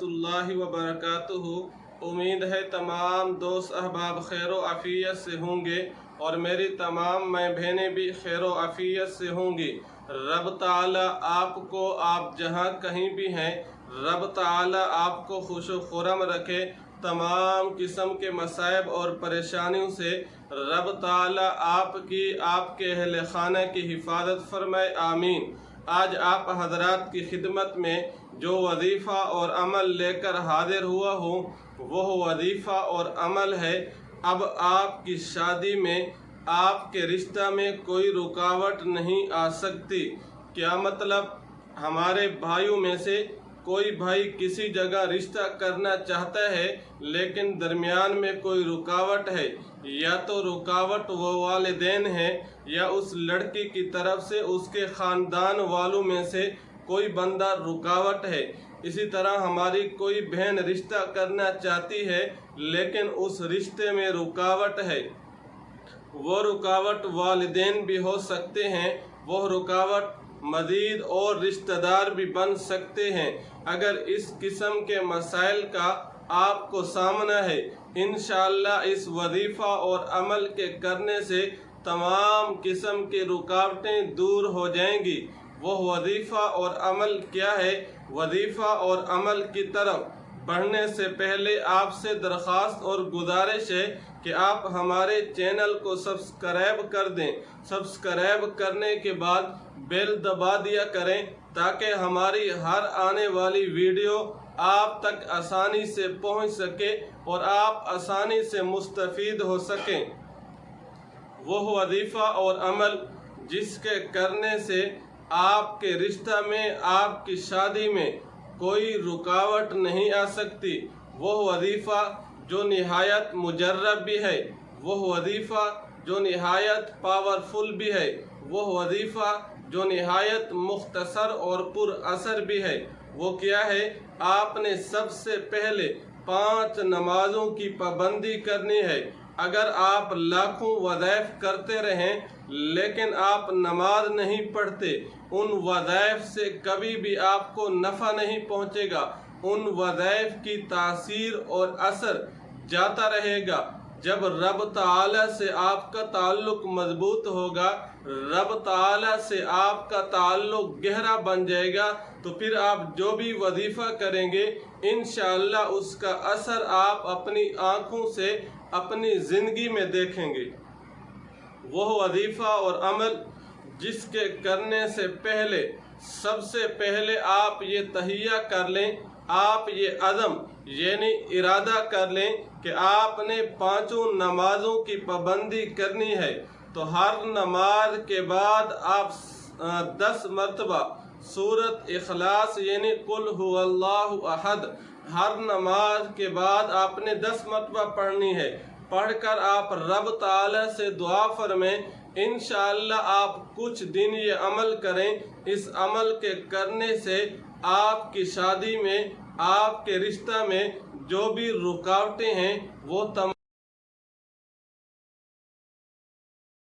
रहमतुल्लाहि व बरकातुहू। उम्मीद है तमाम दोस्त अहबाब खैर व आफियत से होंगे और मेरी तमाम मैं बहनें भी खैर व आफियत से होंगी। रब ताला आपको, आप जहाँ कहीं भी हैं, रब ताला आपको खुश व खुरम रखे। तमाम किस्म के मसाइब और परेशानियों से रब ताला आपकी, आपके अहले खाना की हिफाजत फरमाए, आमीन। आज आप हजरात की खिदमत में जो वजीफ़ा और अमल लेकर हाजिर हुआ हूँ वह वजीफ़ा और अमल है। अब आपकी शादी में, आपके रिश्ता में कोई रुकावट नहीं आ सकती। क्या मतलब? हमारे भाइयों में से कोई भाई किसी जगह रिश्ता करना चाहता है लेकिन दरमियान में कोई रुकावट है, या तो रुकावट वो वालिदैन है या उस लड़की की तरफ से उसके ख़ानदान वालों में से कोई बंदा रुकावट है। इसी तरह हमारी कोई बहन रिश्ता करना चाहती है लेकिन उस रिश्ते में रुकावट है। वो रुकावट वालिदैन भी हो सकते हैं, वो रुकावट मज़ीद और रिश्तेदार भी बन सकते हैं। अगर इस किस्म के मसाइल का आपको सामना है, इंशाअल्लाह इस वजीफ़ा और अमल के करने से तमाम किस्म की रुकावटें दूर हो जाएंगी। वो वजीफ़ा और अमल क्या है? वजीफ़ा और अमल की तरफ बढ़ने से पहले आपसे दरख्वास्त और गुजारिश है कि आप हमारे चैनल को सब्सक्राइब कर दें। सब्सक्राइब करने के बाद बेल दबा दिया करें ताकि हमारी हर आने वाली वीडियो आप तक आसानी से पहुंच सके और आप आसानी से मुस्तफ़ीद हो सकें। वह वजीफ़ा और अमल जिसके करने से आपके रिश्ता में, आपकी शादी में कोई रुकावट नहीं आ सकती। वह वजीफ़ा जो निहायत मुजर्रब भी है, वह वजीफ़ा जो निहायत पावरफुल भी है, वह वजीफ़ा जो निहायत मुख्तसर और पुर असर भी है। वो क्या है? आपने सबसे पहले 5 नमाजों की पाबंदी करनी है। अगर आप लाखों वज़ाइफ करते रहें लेकिन आप नमाज नहीं पढ़ते, उन वज़ाइफ से कभी भी आपको नफ़ा नहीं पहुँचेगा। उन वज़ाइफ की तासीर और असर जाता रहेगा। जब रब ताला से आपका ताल्लुक मजबूत होगा, रब ताला से आपका ताल्लुक गहरा बन जाएगा, तो फिर आप जो भी वजीफ़ा करेंगे इंशाअल्लाह उसका असर आप अपनी आँखों से अपनी ज़िंदगी में देखेंगे। वह वजीफ़ा और अमल जिसके करने से पहले सबसे पहले आप ये तहिया कर लें, आप ये अज़म यानी इरादा कर लें कि आपने 5 नमाजों की पाबंदी करनी है। तो हर नमाज के बाद आप 10 मरतबा सूरत इखलास यानी कुल हुवल्लाहु अहद हर नमाज के बाद आपने 10 मरतबा पढ़नी है। पढ़कर आप रब ताला से दुआ फरमाएं। इंशाअल्लाह आप कुछ दिन ये अमल करें। इस अमल के करने से आपकी शादी में, आपके रिश्ता में जो भी रुकावटें हैं वो तमाम